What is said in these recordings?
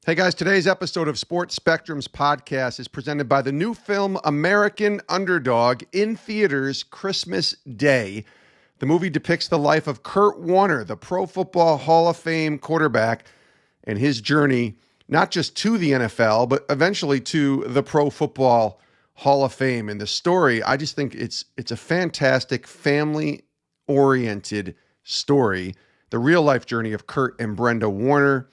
Hey guys, today's episode of Sports Spectrum's podcast is presented by the new film American Underdog in theaters Christmas Day. The movie depicts the life of Kurt Warner, the Pro Football Hall of Fame quarterback, and his journey not just to the NFL, but eventually to the Pro Football Hall of Fame. And the story, I just think it's a fantastic family-oriented story. The real-life journey of Kurt and Brenda Warner.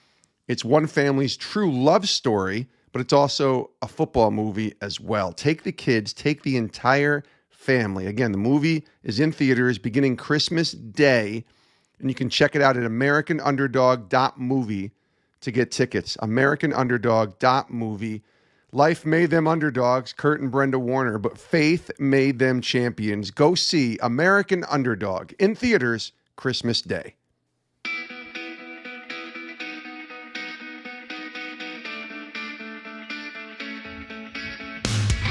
It's one family's true love story, but it's also a football movie as well. Take the kids, take the entire family. Again, the movie is in theaters beginning Christmas Day, and you can check it out at AmericanUnderdog.movie to get tickets. AmericanUnderdog.movie. Life made them underdogs, Kurt and Brenda Warner, but faith made them champions. Go see American Underdog in theaters Christmas Day.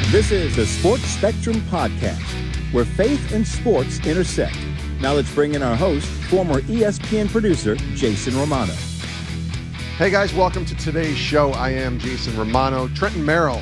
This is the Sports Spectrum Podcast, where faith and sports intersect. Now let's bring in our host, former ESPN producer, Jason Romano. Hey guys, welcome to today's show. I am Jason Romano. Trenten Merrill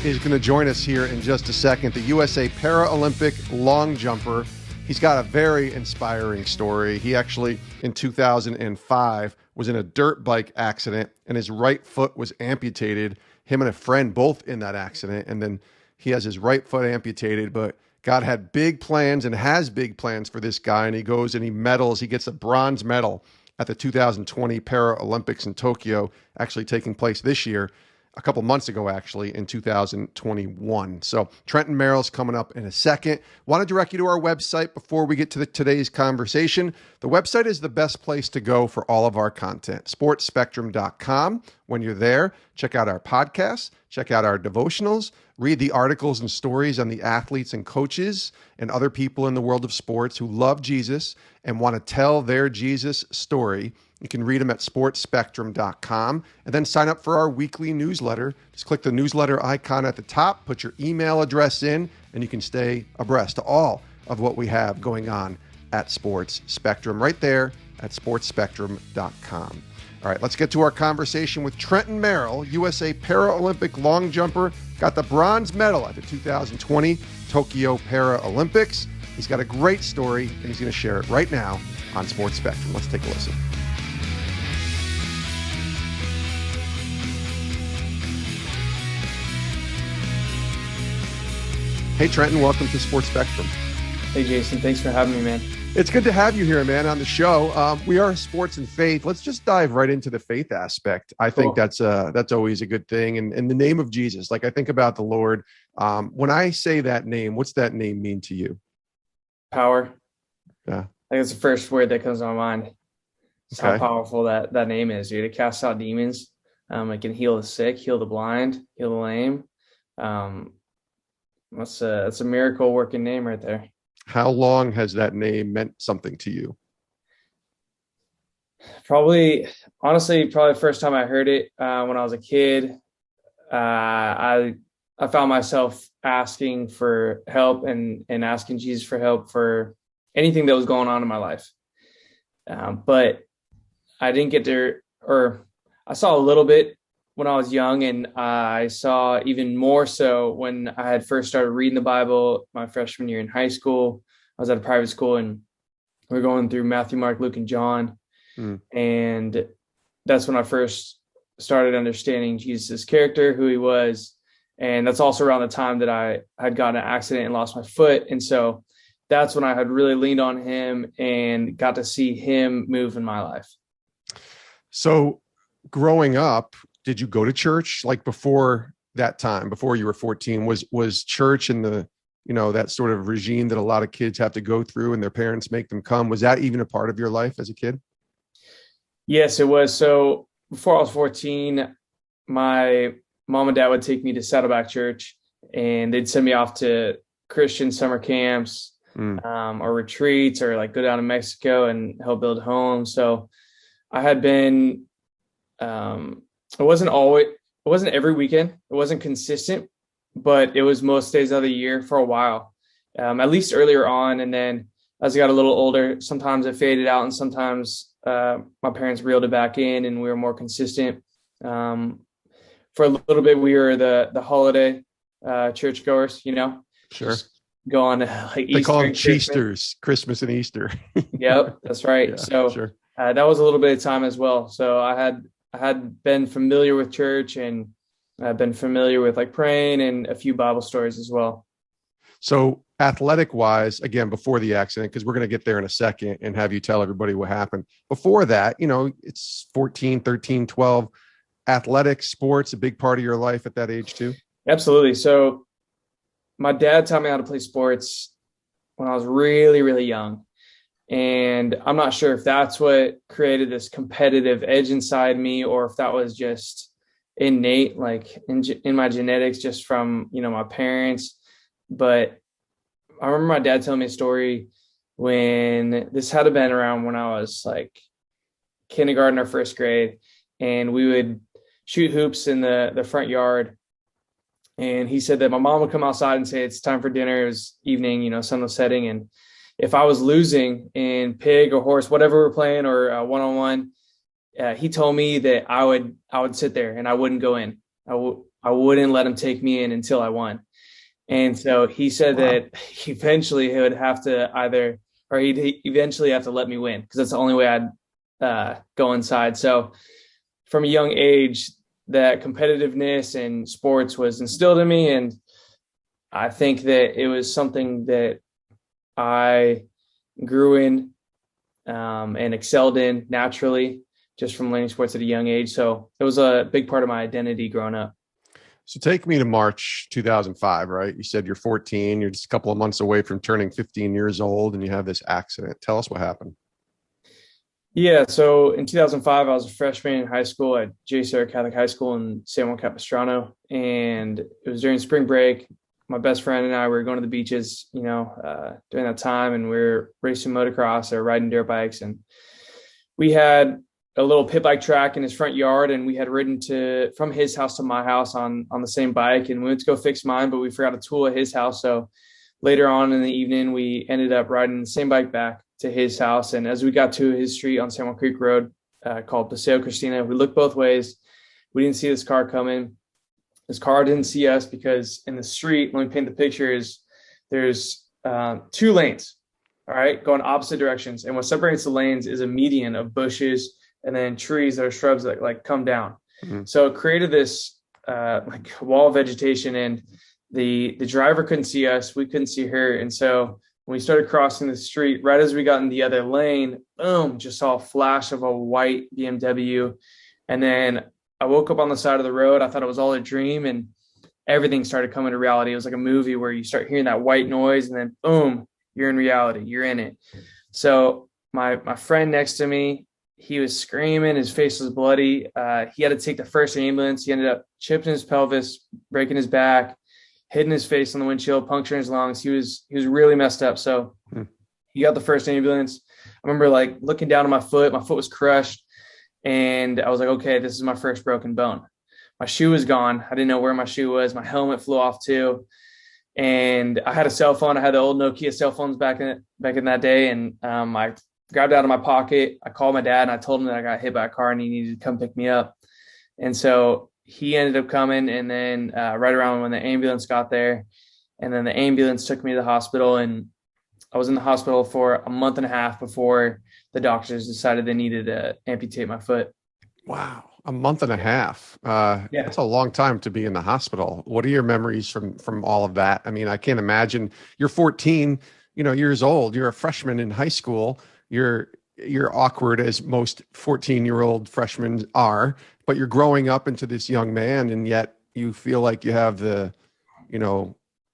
is going to join us here in just a second, the USA Paralympic long jumper. He's got a very inspiring story. He actually, in 2005, was in a dirt bike accident and his right foot was amputated. Him and a friend both in that accident, and then he has his right foot amputated, but God had big plans and has big plans for this guy. And he goes and he medals. He gets a bronze medal at the 2020 Paralympics in Tokyo, actually taking place this year, a couple months ago, actually, in 2021. So Trenten Merrill's coming up in a second. Want to direct you to our website before we get to today's conversation. The website is the best place to go for all of our content, sportspectrum.com. When you're there, check out our podcasts, check out our devotionals, read the articles and stories on the athletes and coaches and other people in the world of sports who love Jesus and want to tell their Jesus story. You can read them at sportspectrum.com and then sign up for our weekly newsletter. Just click the newsletter icon at the top, put your email address in, and you can stay abreast to all of what we have going on at Sports Spectrum right there at sportspectrum.com. All right, let's get to our conversation with Trenten Merrill, USA Paralympic long jumper, got the bronze medal at the 2020 Tokyo Paralympics. He's got a great story, and he's going to share it right now on Sports Spectrum. Let's take a listen. Hey, Trenten, welcome to Sports Spectrum. Hey, Jason. Thanks for having me, man. It's good to have you here, man, on the show. We are sports and faith. Let's just dive right into the faith aspect. I think that's always a good thing. And in the name of Jesus, like I think about the Lord, when I say that name, what's that name mean to you? Power. Yeah. I think it's the first word that comes to my mind. It's Okay. how powerful that name is, dude. It casts out demons. It can heal the sick, heal the blind, heal the lame. That's a miracle working name right there. How long has that name meant something to you? Honestly, the first time I heard it when I was a kid. I found myself asking for help and asking Jesus for help for anything that was going on in my life. But I didn't get to, or I saw a little bit when I was young, and I saw even more so when I had first started reading the Bible my freshman year in high school. I was at a private school, and we were going through Matthew, Mark, Luke, and John. And that's when I first started understanding Jesus' character, who he was. And that's also around the time that I had gotten an accident and lost my foot. And so that's when I had really leaned on him and got to see him move in my life. So growing up, did you go to church? Like before that time, before you were 14, was church in the, that sort of regime that a lot of kids have to go through and their parents make them come? Was that even a part of your life as a kid? Yes, it was. So before I was 14, my mom and dad would take me to Saddleback Church, and they'd send me off to Christian summer camps or retreats, or like go down to Mexico and help build homes. So I had been, it wasn't every weekend. It wasn't consistent, but it was most days of the year for a while, at least earlier on. And then as I got a little older, sometimes it faded out, and sometimes my parents reeled it back in and we were more consistent. For a little bit, we were the holiday churchgoers, Sure. just go on like They Easter call them and Christmas. Cheesters, Christmas and Easter. Yep, that's right. Yeah, So sure. that was a little bit of time as well. So I had been familiar with church, and I've been familiar with like praying and a few Bible stories as well. So athletic wise, again, before the accident, because we're going to get there in a second and have you tell everybody what happened. Before that, it's 14, 13, 12. Athletic sports, a big part of your life at that age too? Absolutely. So my dad taught me how to play sports when I was really, really young. And I'm not sure if that's what created this competitive edge inside me, or if that was just innate, like in my genetics, just from, my parents. But I remember my dad telling me a story when this had been around when I was like kindergarten or first grade, and we would shoot hoops in the front yard. And he said that my mom would come outside and say, it's time for dinner. It was evening, sun was setting. And if I was losing in pig or horse, whatever we're playing, or one-on-one, he told me that I would sit there and I wouldn't go in. I wouldn't let him take me in until I won. And so he said that eventually he would have to he'd eventually have to let me win, because that's the only way I'd go inside. So from a young age, that competitiveness in sports was instilled in me. And I think that it was something that I grew in and excelled in naturally, just from learning sports at a young age. So it was a big part of my identity growing up. So take me to March 2005, right? You said you're 14, you're just a couple of months away from turning 15 years old, and you have this accident. Tell us what happened. Yeah, so in 2005, I was a freshman in high school at J. Sarah Catholic High School in San Juan Capistrano, and it was during spring break. My best friend and I were going to the beaches, during that time, and we were racing motocross or riding dirt bikes, and we had a little pit bike track in his front yard, and we had ridden from his house to my house on the same bike, and we went to go fix mine, but we forgot a tool at his house. So later on in the evening, we ended up riding the same bike back to his house. And as we got to his street on San Juan Creek Road, called Paseo Cristina, we looked both ways. We didn't see this car coming. This car didn't see us, because in the street, let me paint the picture, there's 2 lanes, all right, going opposite directions. And what separates the lanes is a median of bushes and then trees that are shrubs that like come down. Mm-hmm. So it created this like wall of vegetation, and the driver couldn't see us. We couldn't see her. And so when we started crossing the street, right as we got in the other lane, boom, just saw a flash of a white BMW. And then I woke up on the side of the road. I thought it was all a dream, and everything started coming to reality. It was like a movie where you start hearing that white noise, and then boom, you're in reality. You're in it. So my friend next to me, he was screaming. His face was bloody. He had to take the first ambulance. He ended up chipping his pelvis, breaking his back, hitting his face on the windshield, puncturing his lungs. He was really messed up. So he got the first ambulance. I remember like looking down at my foot. My foot was crushed. And I was like, okay, this is my first broken bone. My shoe was gone. I didn't know where my shoe was. My helmet flew off too. And I had a cell phone. I had the old Nokia cell phones back in that day. And I grabbed it out of my pocket. I called my dad and I told him that I got hit by a car and he needed to come pick me up. And so he ended up coming. And then right around when the ambulance got there, and then the ambulance took me to the hospital, and I was in the hospital for a month and a half before the doctors decided they needed to amputate my foot. Wow. A month and a half. That's a long time to be in the hospital. What are your memories from all of that? I mean, I can't imagine. You're 14, years old. You're a freshman in high school. You're awkward, as most 14-year-old freshmen are, but you're growing up into this young man, and yet you feel like you have the,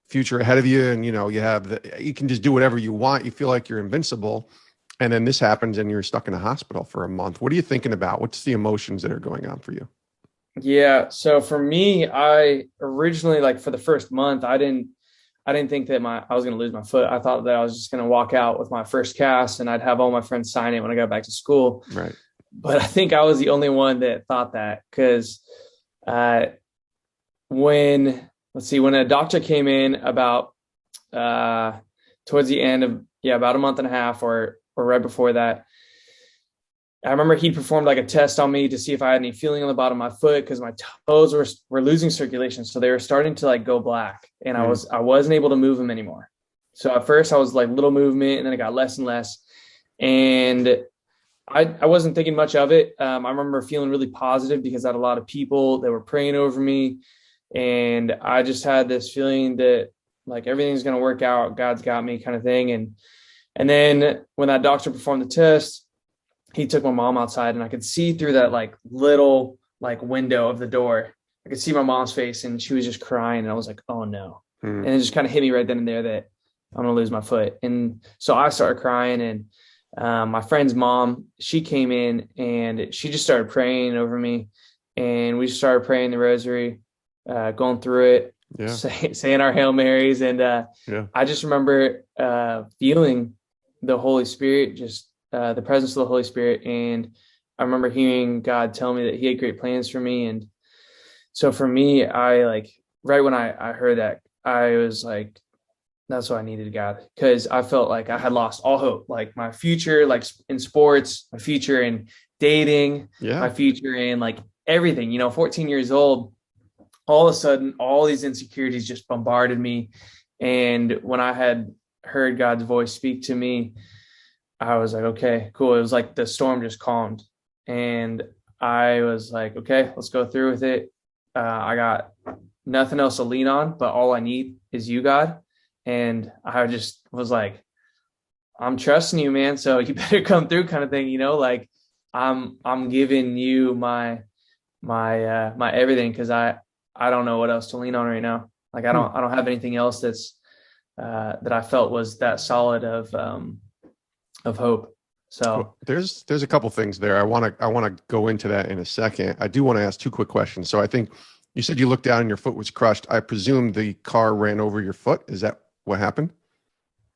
future ahead of you, and you can just do whatever you want. You feel like you're invincible. And then this happens and you're stuck in a hospital for a month. What are you thinking about? What's the emotions that are going on for you? Yeah. So for me, I originally, like for the first month, I didn't think that I was going to lose my foot. I thought that I was just going to walk out with my first cast and I'd have all my friends sign it when I got back to school. Right. But I think I was the only one that thought that, because when a doctor came in about towards the end of, about a month and a half or right before that, I remember he performed like a test on me to see if I had any feeling on the bottom of my foot, because my toes were losing circulation. So they were starting to like go black, and I wasn't able to move them anymore. So at first I was like little movement, and then it got less and less. And I wasn't thinking much of it. I remember feeling really positive because I had a lot of people that were praying over me. And I just had this feeling that like everything's going to work out. God's got me, kind of thing. And then when that doctor performed the test, he took my mom outside, and I could see through that like little like window of the door. I could see my mom's face, and she was just crying. And I was like, oh no. And it just kind of hit me right then and there that I'm going to lose my foot. And so I started crying, and my friend's mom, she came in and she just started praying over me, and we started praying the rosary, going through it, saying our Hail Marys. And I just remember feeling the Holy Spirit, just the presence of the Holy Spirit. And I remember hearing God tell me that he had great plans for me. And so for me, I like, right when I heard that, I was like, that's what I needed, God, because I felt like I had lost all hope, like my future, like in sports, my future in dating, my future in like everything, 14 years old, all of a sudden, all these insecurities just bombarded me. And when I had heard God's voice speak to me, I was like, okay, cool. It was like the storm just calmed, and I was like, okay, let's go through with it. I got nothing else to lean on, but all I need is you, God. And I just was like, I'm trusting you, man. So you better come through, kind of thing, like I'm giving you my everything, because I don't know what else to lean on right now. Like I don't have anything else that's that I felt was that solid of hope. So well, there's a couple things there. I want to go into that in a second. I do want to ask two quick questions. So I think you said you looked down and your foot was crushed. I presume the car ran over your foot. Is that what happened?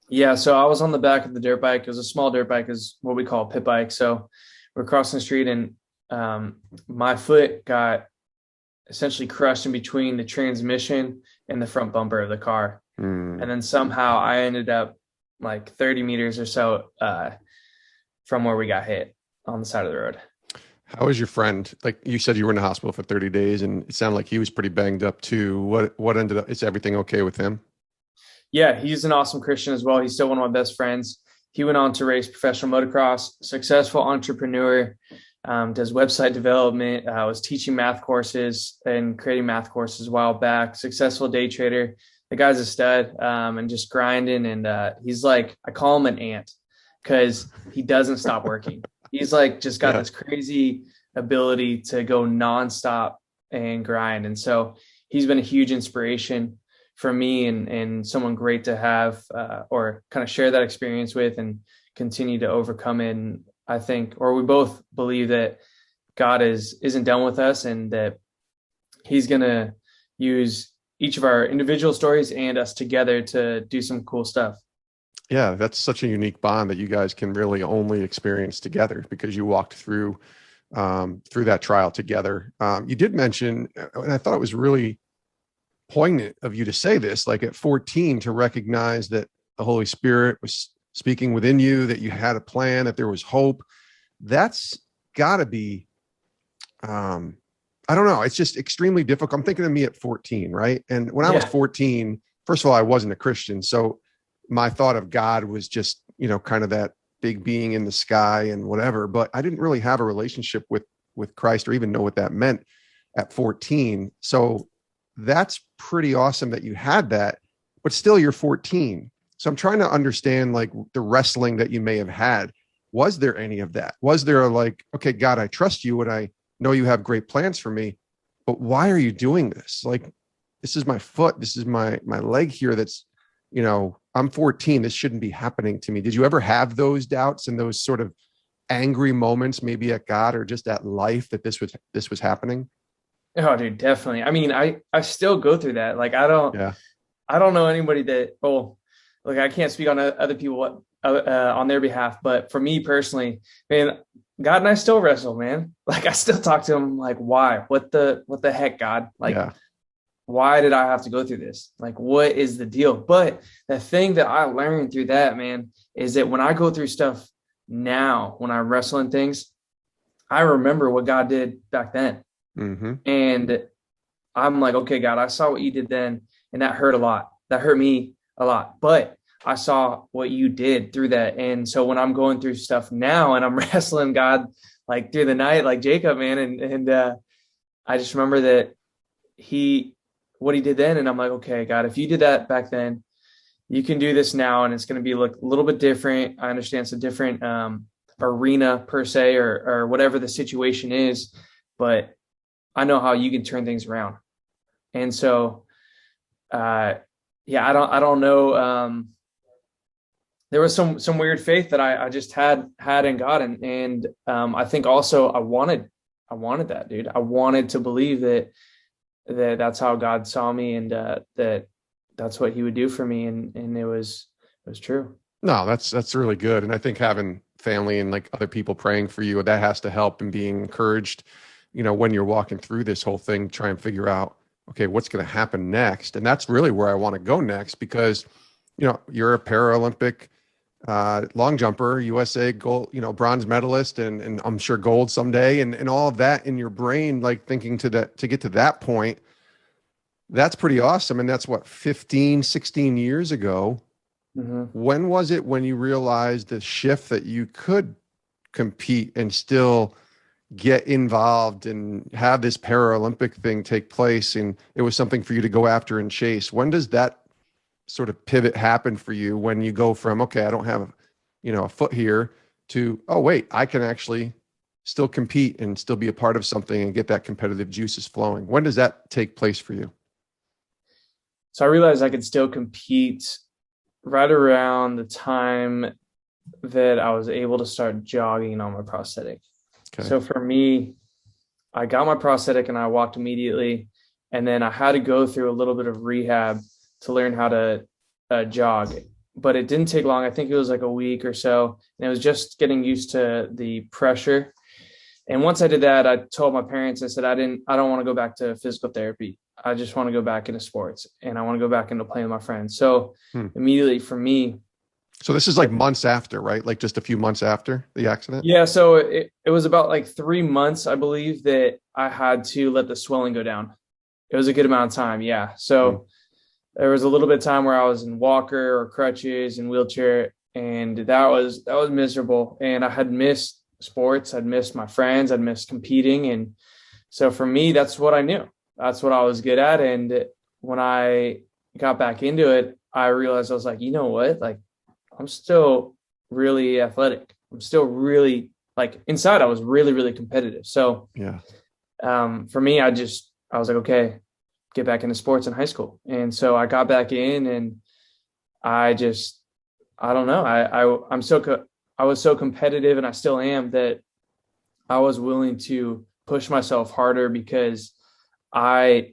Yeah. So I was on the back of the dirt bike. It was a small dirt bike, is what we call a pit bike. So we're crossing the street, and my foot got essentially crushed in between the transmission and the front bumper of the car. And then somehow I ended up like 30 meters or so from where we got hit on the side of the road. How was your friend? Like you said, you were in the hospital for 30 days, and it sounded like he was pretty banged up too. What ended up, is everything okay with him? Yeah, he's an awesome Christian as well. He's still one of my best friends. He went on to race professional motocross, successful entrepreneur, does website development, was teaching math courses and creating math courses a while back, successful day trader. The guy's a stud, and just grinding. And he's like, I call him an ant because he doesn't stop working. He's like, just got this crazy ability to go nonstop and grind. And so he's been a huge inspiration for me, and someone great to have or kind of share that experience with and continue to overcome it. And I think, or we both believe that God isn't done with us, and that he's going to use each of our individual stories and us together to do some cool stuff. Yeah, that's such a unique bond that you guys can really only experience together, because you walked through that trial together. You did mention, and I thought it was really poignant of you to say this, like at 14, to recognize that the Holy Spirit was speaking within you, that you had a plan, that there was hope. That's got to be, I don't know, it's just extremely difficult. I'm thinking of me at 14, right? And when I was 14, first of all, I wasn't a Christian. So my thought of God was just, kind of that big being in the sky and whatever, but I didn't really have a relationship with Christ or even know what that meant at 14. So that's pretty awesome that you had that, but still you're 14. So I'm trying to understand like the wrestling that you may have had. Was there any of that? Was there like, okay, God, I trust you and I know you have great plans for me, but why are you doing this? Like, this is my foot. This is my leg here. That's, I'm 14. This shouldn't be happening to me. Did you ever have those doubts and those sort of angry moments, maybe at God or just at life, that this was happening? Oh, dude, definitely. I mean, I still go through that. Like, I don't know anybody that, like, I can't speak on other people on their behalf, but for me personally, man, God and I still wrestle, man. Like, I still talk to him, like, why? What the heck, God? Like, why did I have to go through this? Like, what is the deal? But the thing that I learned through that, man, is that when I go through stuff now, when I wrestle in things, I remember what God did back then. Mm-hmm. And I'm like, okay, God, I saw what you did then, and that hurt a lot. That hurt me a lot. But I saw what you did through that. And so when I'm going through stuff now and I'm wrestling God like through the night, like Jacob, man, and I just remember that what he did then, and I'm like, okay, God, if you did that back then, you can do this now, and it's going to be look a little bit different. I understand it's a different arena per se, or whatever the situation is, but I know how you can turn things around. And so, yeah, I don't know. There was some weird faith that I just had in God, and I think also I wanted that, dude. I wanted to believe that that's how God saw me, and that's what He would do for me, and it was true. No, that's really good. And I think having family and like other people praying for you, that has to help, and being encouraged, when you're walking through this whole thing, try and figure out, okay, what's going to happen next. And that's really where I want to go next, because, you're a Paralympic long jumper, USA gold, bronze medalist, and I'm sure gold someday, and all of that in your brain, like thinking to get to that point. That's pretty awesome. And that's what, 15, 16 years ago. Mm-hmm. When was it when you realized the shift that you could compete and still get involved and have this Paralympic thing take place, and it was something for you to go after and chase? When does that sort of pivot happen for you, when you go from, okay, I don't have, a foot here, to, oh, wait, I can actually still compete and still be a part of something and get that competitive juices flowing? When does that take place for you? So I realized I could still compete right around the time that I was able to start jogging on my prosthetic. Okay. So for me, I got my prosthetic and I walked immediately. And then I had to go through a little bit of rehab to learn how to jog. But it didn't take long. I think it was like a week or so. And it was just getting used to the pressure. And once I did that, I told my parents, I said, I don't want to go back to physical therapy. I just want to go back into sports, and I want to go back into playing with my friends. So immediately for me. So this is like months after, right? Like just a few months after the accident? Yeah. So it was about like 3 months, I believe, that I had to let the swelling go down. It was a good amount of time. Yeah. So there was a little bit of time where I was in walker or crutches and wheelchair, and that was miserable. And I had missed sports. I'd missed my friends. I'd missed competing. And so for me, that's what I knew. That's what I was good at. And when I got back into it, I realized I was like, you know what? Like, I'm still really athletic. I'm still really, like, inside I was really, really competitive. So yeah, for me, I was like, okay, get back into sports in high school. And so I got back in, and I don't know. I was so competitive, and I still am, that I was willing to push myself harder, because not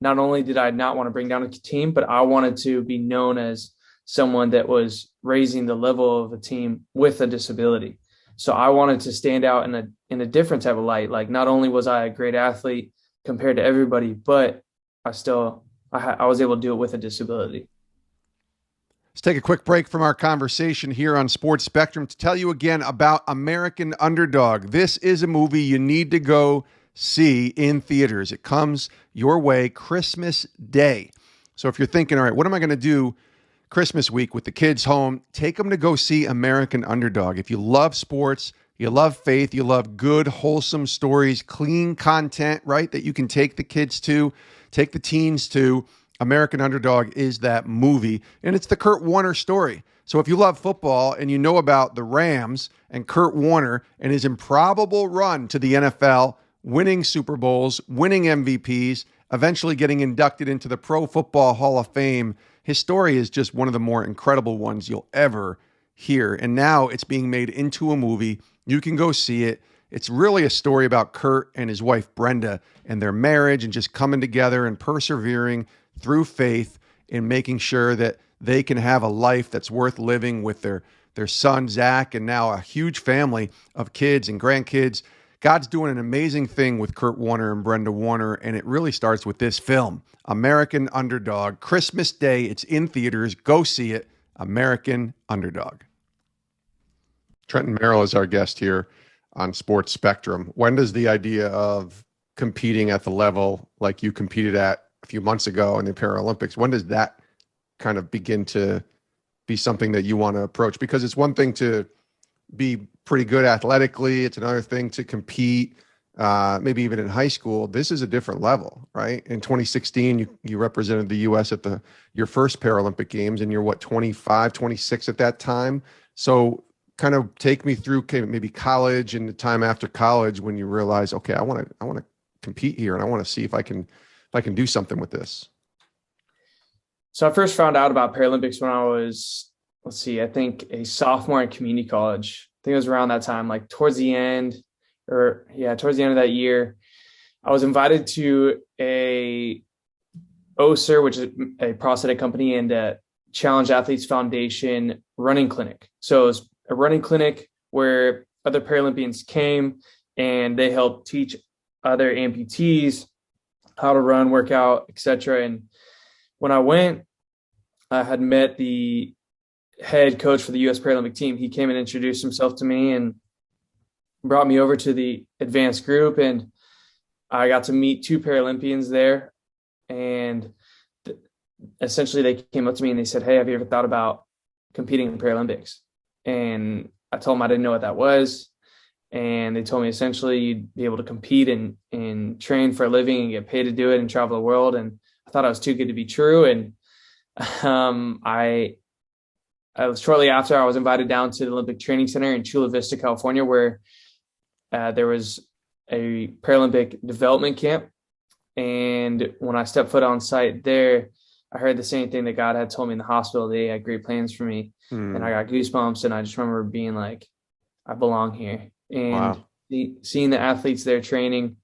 only did I not want to bring down a team, but I wanted to be known as someone that was raising the level of a team with a disability. So I wanted to stand out in a different type of light. Like, not only was I a great athlete compared to everybody, but I was able to do it with a disability. Let's take a quick break from our conversation here on Sports Spectrum to tell you again about American Underdog. This is a movie you need to go see in theaters. It comes your way Christmas Day. So if you're thinking, all right, what am I going to do Christmas week with the kids home? Take them to go see American Underdog. If you love sports, you love faith, you love good, wholesome stories, clean content, right, that you can take the kids to, take the teens to, American Underdog is that movie. And it's the Kurt Warner story. So if you love football and you know about the Rams and Kurt Warner and his improbable run to the NFL, winning Super Bowls, winning MVPs, eventually getting inducted into the Pro Football Hall of Fame, his story is just one of the more incredible ones you'll ever hear. And now it's being made into a movie. You can go see it. It's really a story about Kurt and his wife, Brenda, and their marriage, and just coming together and persevering through faith in making sure that they can have a life that's worth living with their son, Zach, and now a huge family of kids and grandkids. God's doing an amazing thing with Kurt Warner and Brenda Warner, and it really starts with this film, American Underdog. Christmas Day, it's in theaters. Go see it, American Underdog. Trenten Merrill is our guest here on sports spectrum. When does the idea of competing at the level like you competed at a few months ago in the Paralympics, when does that kind of begin to be something that you want to approach? Because it's one thing to be pretty good athletically. It's another thing to compete, maybe even in high school. This is a different level, right? In 2016, you represented the U.S. at your first Paralympic Games, and you're what, 25, 26 at that time. So kind of take me through maybe college and the time after college when you realize, okay, I want to compete here, and I want to see if I can do something with this. So I first found out about Paralympics when I was, I think a sophomore in community college. I think it was around that time, like towards the end of that year. I was invited to a OSER, which is a prosthetic company, and a Challenge Athletes Foundation running clinic. So it was a running clinic where other Paralympians came and they helped teach other amputees how to run, work out, etc. And when I went, I had met the head coach for the U.S. Paralympic team. He came and introduced himself to me and brought me over to the advanced group. And I got to meet two Paralympians there. And essentially they came up to me and they said, "Hey, have you ever thought about competing in Paralympics?" And I told them I didn't know what that was. And they told me essentially you'd be able to compete and train for a living and get paid to do it and travel the world. And I thought it was too good to be true. And I was shortly after, I was invited down to the Olympic Training Center in Chula Vista, California, where there was a Paralympic development camp. And when I stepped foot on site there, I heard the same thing that God had told me in the hospital. They had great plans for me. And I got goosebumps. And I just remember being like, I belong here. And seeing the athletes there training,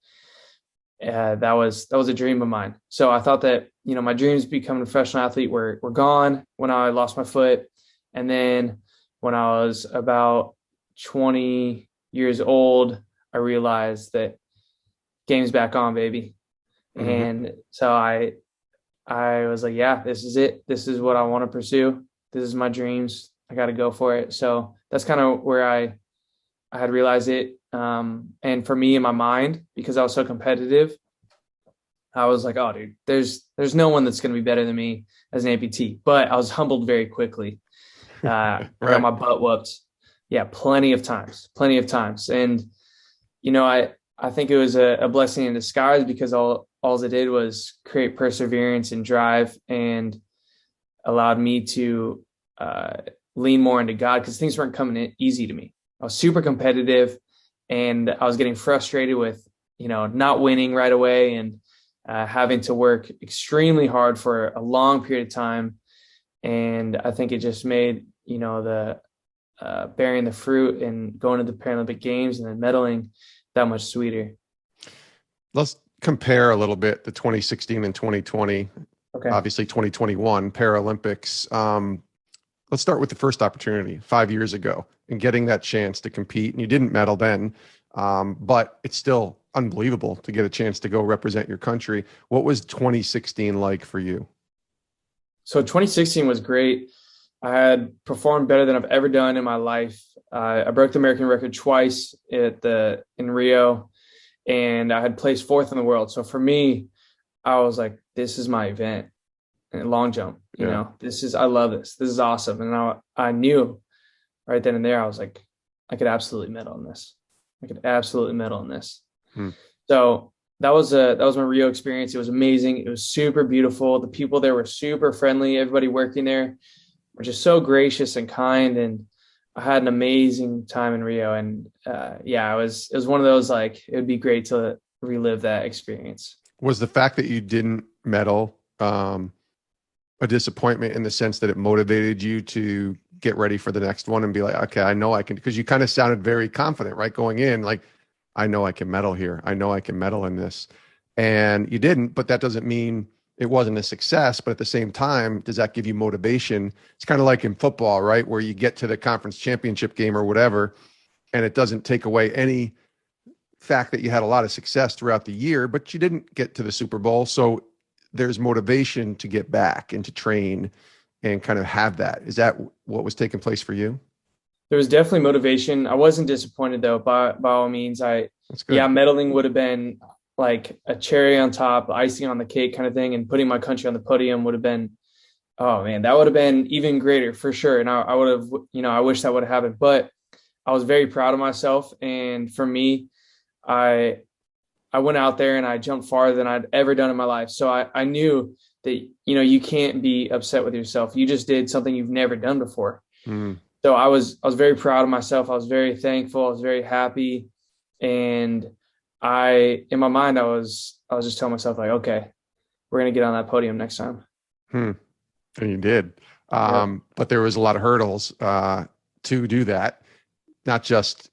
that was a dream of mine. So I thought that, my dreams of becoming a professional athlete were gone when I lost my foot. And then when I was about 20 years old, I realized that game's back on, baby. Mm-hmm. And so I was like, yeah, this is it. This is what I want to pursue. This is my dreams. I got to go for it. So that's kind of where I had realized it. And for me in my mind, because I was so competitive, I was like, oh, dude, there's no one that's going to be better than me as an amputee. But I was humbled very quickly. I got my butt whooped. Yeah, plenty of times. And, I think it was a blessing in disguise, because all it did was create perseverance and drive and allowed me to lean more into God, because things weren't coming in easy to me. I was super competitive and I was getting frustrated with, not winning right away and having to work extremely hard for a long period of time. And I think it just made, the bearing the fruit and going to the Paralympic Games and then medaling that much sweeter. Let's compare a little bit the 2016 and 2020, obviously 2021 Paralympics. Let's start with the first opportunity 5 years ago and getting that chance to compete. And you didn't medal then, but it's still unbelievable to get a chance to go represent your country. What was 2016 like for you? So 2016 was great. I had performed better than I've ever done in my life. I broke the American record twice in Rio, and I had placed fourth in the world. So for me, I was like, this is my event. And long jump, I love this. This is awesome. And I knew right then and there, I was like, I could absolutely medal in this. So that was my Rio experience. It was amazing. It was super beautiful. The people there were super friendly. Everybody working there were just so gracious and kind. And I had an amazing time in Rio. And it was one of those, like, it would be great to relive that experience. Was the fact that you didn't medal a disappointment in the sense that it motivated you to get ready for the next one and be like, okay, I know I can, because you kind of sounded very confident, right? Going in, like, I know I can medal here. I know I can medal in this. And you didn't, but that doesn't mean it wasn't a success. But at the same time, does that give you motivation? It's kind of like in football, right? Where you get to the conference championship game or whatever, and it doesn't take away any fact that you had a lot of success throughout the year, but you didn't get to the Super Bowl. So there's motivation to get back and to train and kind of have that. Is that what was taking place for you? there was definitely motivation. I wasn't disappointed though, by all means. That's good. Yeah, medaling would have been like a cherry on top, icing on the cake kind of thing. And putting my country on the podium would have been, oh man, that would have been even greater for sure. And I would have, I wish that would have happened, but I was very proud of myself. And for me, I went out there and I jumped farther than I'd ever done in my life. So I knew that, you can't be upset with yourself. You just did something you've never done before. So I was very proud of myself. I was very thankful. I was very happy. And in my mind, I was just telling myself like, okay, we're going to get on that podium next time. And you did. But there was a lot of hurdles to do that. Not just,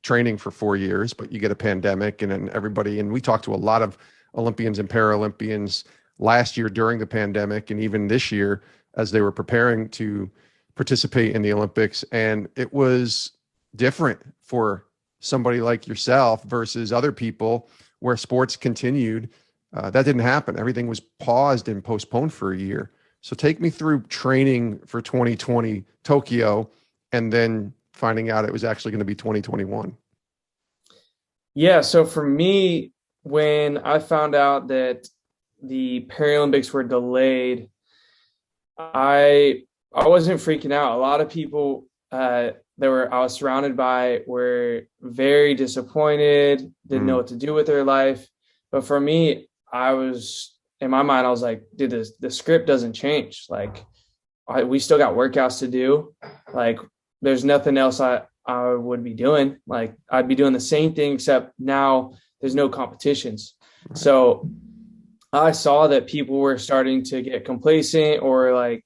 training for 4 years, but you get a pandemic and then everybody, and we talked to a lot of Olympians and Paralympians last year during the pandemic, and even this year as they were preparing to participate in the Olympics. And it was different for somebody like yourself versus other people where sports continued. That didn't happen. Everything was paused and postponed for a year. So take me through training for 2020 Tokyo and then finding out it was actually going to be 2021. Yeah. So for me, when I found out that the Paralympics were delayed, I wasn't freaking out. A lot of people I was surrounded by were very disappointed, didn't know what to do with their life. But for me, in my mind, I was like, dude, the script doesn't change. Like we still got workouts to do. Like there's nothing else I would be doing. Like I'd be doing the same thing, except now there's no competitions. Right. So I saw that people were starting to get complacent or like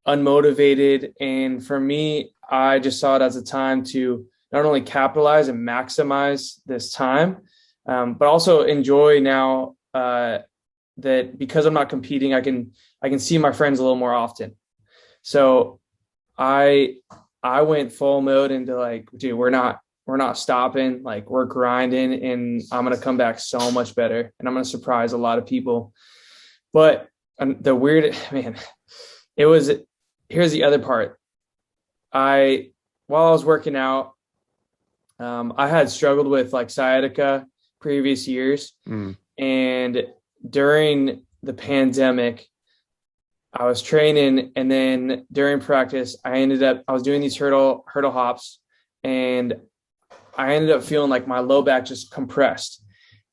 unmotivated. And for me, I just saw it as a time to not only capitalize and maximize this time, but also enjoy now that because I'm not competing, I can see my friends a little more often. So I went full mode into like, dude, we're not stopping, like we're grinding, and I'm going to come back so much better, and I'm going to surprise a lot of people. But the weird, man, here's the other part. While I was working out, I had struggled with like sciatica previous years. And during the pandemic, I was training, and then during practice, I was doing these hurdle hops, and I ended up feeling like my low back just compressed.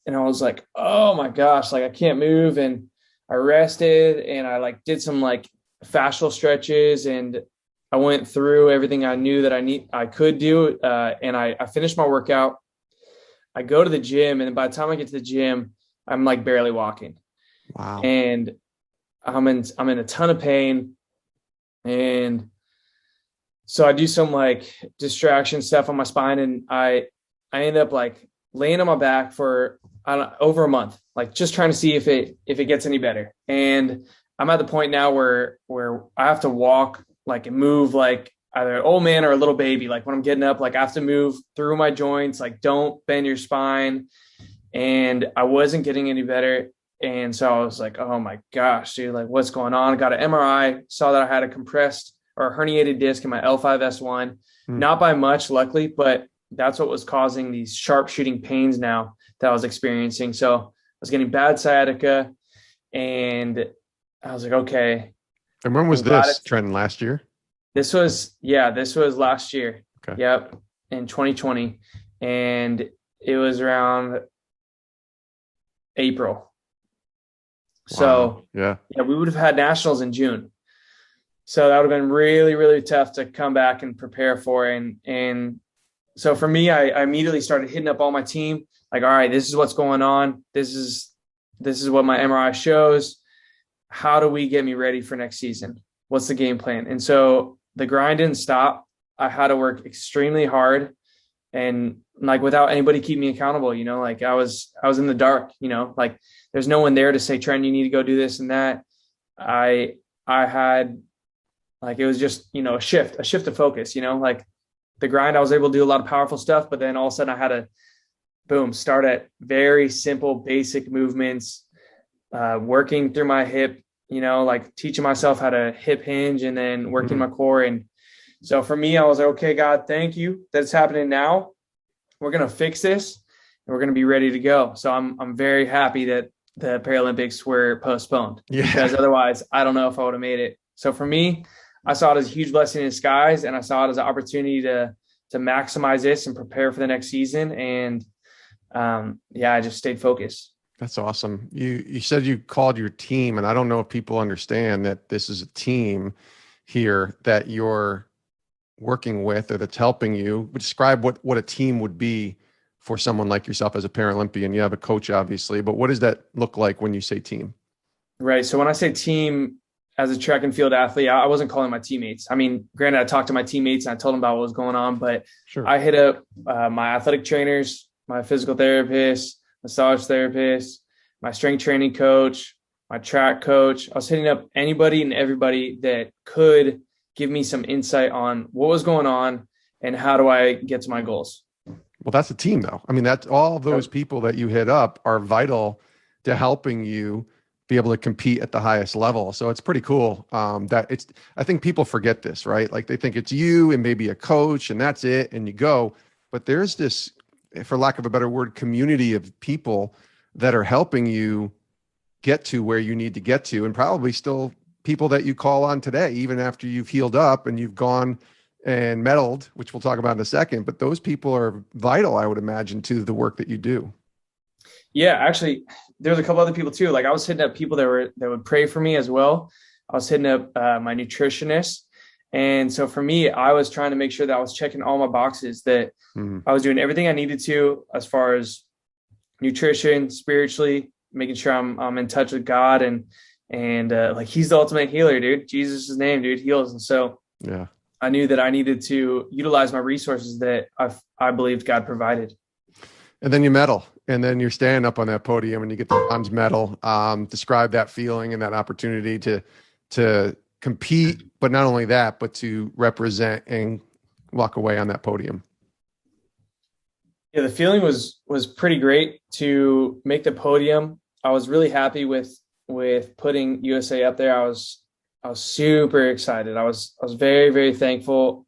And I was like, oh my gosh, like I can't move. And I rested and I like did some like fascial stretches, and I went through everything I knew that I could do. And I finished my workout. I go to the gym, and by the time I get to the gym, I'm like barely walking. Wow. And I'm in a ton of pain. And so I do some like distraction stuff on my spine, and I end up like laying on my back for over a month, like just trying to see if it gets any better. And I'm at the point now where I have to walk like and move like either an old man or a little baby. Like when I'm getting up, like I have to move through my joints, like don't bend your spine. And I wasn't getting any better. And so I was like, oh my gosh, dude, like what's going on? I got an MRI, saw that I had a compressed or a herniated disc in my L5-S1, not by much, luckily, but that's what was causing these sharp shooting pains now that I was experiencing. So I was getting bad sciatica, and I was like, okay. And when was this, Trenten, last year? This was last year. Okay. Yep. In 2020. And it was around April. So yeah, we would have had nationals in June. So that would have been really, really tough to come back and prepare for. And so for me, I immediately started hitting up all my team. Like, all right, this is what's going on. This is what my MRI shows. How do we get me ready for next season? What's the game plan? And so the grind didn't stop. I had to work extremely hard, and like without anybody keeping me accountable, like I was in the dark, like there's no one there to say, Trent, you need to go do this and that. I had like, it was just, a shift of focus, like the grind, I was able to do a lot of powerful stuff, but then all of a sudden I had to start at very simple, basic movements, working through my hip, like teaching myself how to hip hinge and then working my core. And So for me, I was like, okay, God, thank you that it's happening now. We're going to fix this and we're going to be ready to go. So I'm very happy that the Paralympics were postponed because otherwise I don't know if I would have made it. So for me, I saw it as a huge blessing in disguise, and I saw it as an opportunity to maximize this and prepare for the next season. And I just stayed focused. That's awesome. You said you called your team, and I don't know if people understand that this is a team here that you're working with or that's helping you. Describe what a team would be for someone like yourself as a Paralympian. You have a coach, obviously, but what does that look like when you say team? Right. So when I say team, as a track and field athlete, I wasn't calling my teammates. I mean, granted, I talked to my teammates and I told them about what was going on, but sure. I hit up my athletic trainers, my physical therapist, massage therapist, my strength training coach, my track coach. I was hitting up anybody and everybody that could give me some insight on what was going on and how do I get to my goals. Well, that's a team though. I mean, that's all those people that you hit up are vital to helping you be able to compete at the highest level. So it's pretty cool I think people forget this, right? Like they think it's you and maybe a coach and that's it and you go, but there's this, for lack of a better word, community of people that are helping you get to where you need to get to, and probably still people that you call on today, even after you've healed up and you've gone and medaled, which we'll talk about in a second. But those people are vital, I would imagine, to the work that you do. Yeah, actually, there's a couple other people too. Like I was hitting up people that would pray for me as well. I was hitting up my nutritionist. And so for me, I was trying to make sure that I was checking all my boxes, that I was doing everything I needed to as far as nutrition, spiritually, making sure I'm in touch with God and like he's the ultimate healer, dude. Jesus' name, dude, heals. And so yeah, I knew that I needed to utilize my resources that I believed God provided. And then you medal, and then you're standing up on that podium and you get the bronze medal. Describe that feeling and that opportunity to compete, but not only that, but to represent and walk away on that podium. Yeah, the feeling was pretty great to make the podium. I was really happy with putting USA up there. I was super excited. I was very, very thankful.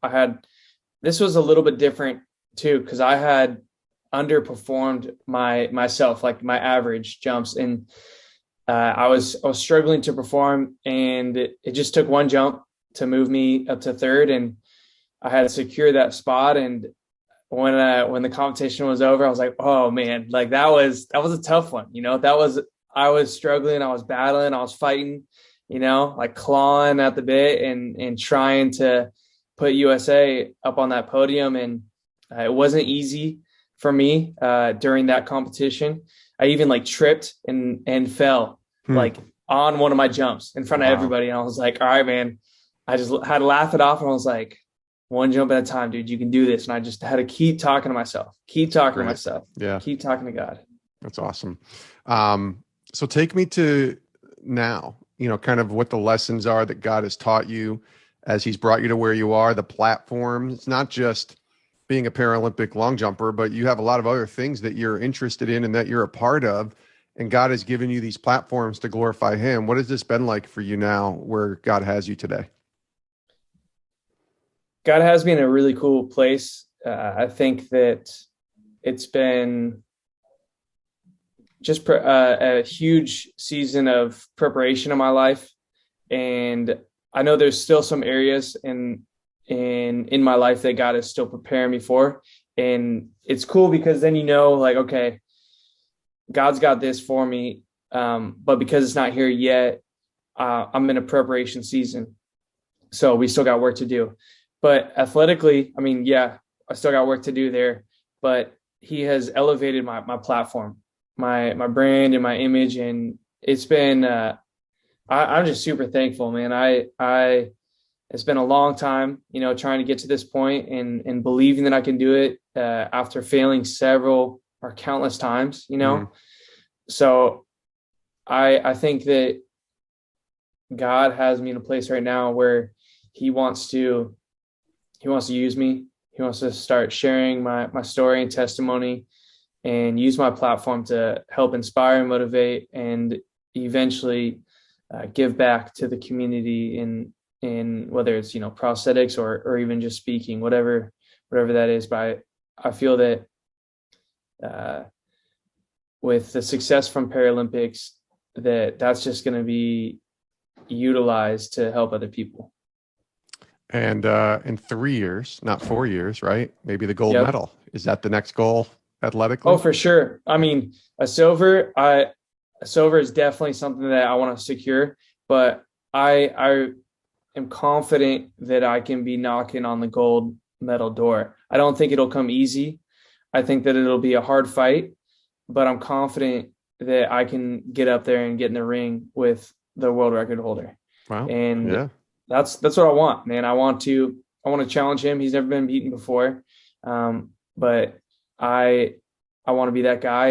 This was a little bit different too, because I had underperformed myself, like my average jumps, and I was struggling to perform, and it just took one jump to move me up to third, and I had to secure that spot. And when the competition was over, I was like, oh man, like that was a tough one. I was struggling, I was battling, I was fighting, like clawing at the bit and trying to put USA up on that podium. And it wasn't easy for me during that competition. I even like tripped and fell like on one of my jumps in front of everybody. And I was like, all right, man, I just had to laugh it off. And I was like, one jump at a time, dude, you can do this. And I just had to keep talking to myself, keep talking to God. That's awesome. So take me to now, kind of what the lessons are that God has taught you as he's brought you to where you are, the platform. It's not just being a Paralympic long jumper, but you have a lot of other things that you're interested in and that you're a part of. And God has given you these platforms to glorify him. What has this been like for you now where God has you today? God has me in a really cool place. I think that it's been just a huge season of preparation in my life. And I know there's still some areas in my life that God is still preparing me for. And it's cool because then like, okay, God's got this for me. But because it's not here yet, I'm in a preparation season. So we still got work to do. But athletically, I mean, yeah, I still got work to do there, but he has elevated my platform, my brand and my image. And it's been, I'm just super thankful, man. It's been a long time, trying to get to this point and believing that I can do it after failing several or countless times, So I think that God has me in a place right now where he wants to use me. He wants to start sharing my story and testimony and use my platform to help inspire and motivate and eventually give back to the community in whether it's, prosthetics or even just speaking, whatever that is. But I feel that with the success from Paralympics, that's just going to be utilized to help other people. And in 3 years, not 4 years, right? Maybe the gold Yep. medal. Is that the next goal athletically? Oh, for sure. I mean, a silver is definitely something that I want to secure, but I am confident that I can be knocking on the gold medal door. I don't think it'll come easy. I think that it'll be a hard fight, but I'm confident that I can get up there and get in the ring with the world record holder. Wow. And yeah. That's what I want, man. I want to challenge him. He's never been beaten before. But I want to be that guy.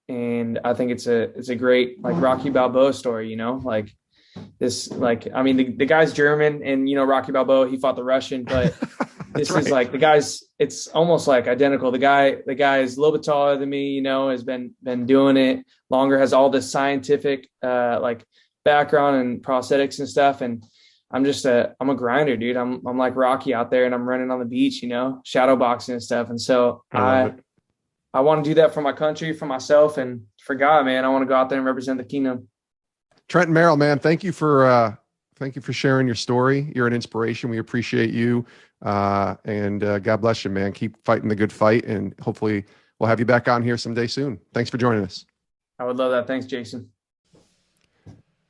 And I think it's a great, like, Rocky Balboa story, like this, like, I mean, the guy's German, and, Rocky Balboa, he fought the Russian, but this is like the guy's, it's almost like identical. The guy is a little bit taller than me, has been doing it longer, has all this scientific, like, background and prosthetics and stuff. And I'm a grinder, dude. I'm like Rocky out there, and I'm running on the beach, shadow boxing and stuff. And so I want to do that for my country, for myself, and for God, man. I want to go out there and represent the kingdom. Trenten Merrill, man, thank you for sharing your story. You're an inspiration. We appreciate you. And God bless you, man. Keep fighting the good fight, and hopefully we'll have you back on here someday soon. Thanks for joining us. I would love that. Thanks, Jason.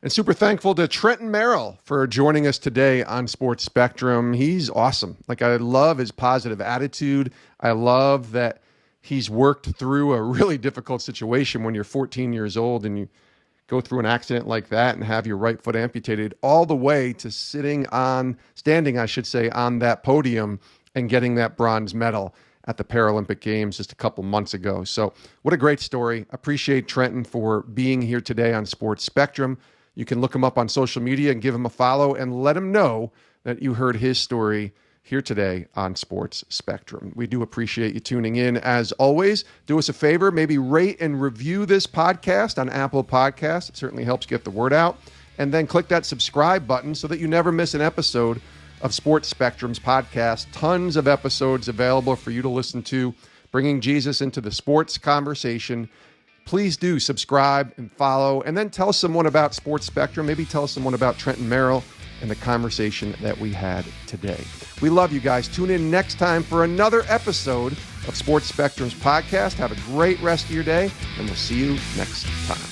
And super thankful to Trenten Merrill for joining us today on Sports Spectrum. He's awesome. Like, I love his positive attitude. I love that he's worked through a really difficult situation when you're 14 years old and you go through an accident like that and have your right foot amputated, all the way to standing, on that podium and getting that bronze medal at the Paralympic Games just a couple months ago. So what a great story. Appreciate Trenten for being here today on Sports Spectrum. You can look him up on social media and give him a follow and let him know that you heard his story here today on Sports Spectrum. We do appreciate you tuning in. As always, do us a favor, maybe rate and review this podcast on Apple Podcasts. It certainly helps get the word out. And then click that subscribe button so that you never miss an episode of Sports Spectrum's podcast. Tons of episodes available for you to listen to, bringing Jesus into the sports conversation. Please do subscribe and follow, and then tell someone about Sports Spectrum. Maybe tell someone about Trenten Merrill and the conversation that we had today. We love you guys. Tune in next time for another episode of Sports Spectrum's podcast. Have a great rest of your day, and we'll see you next time.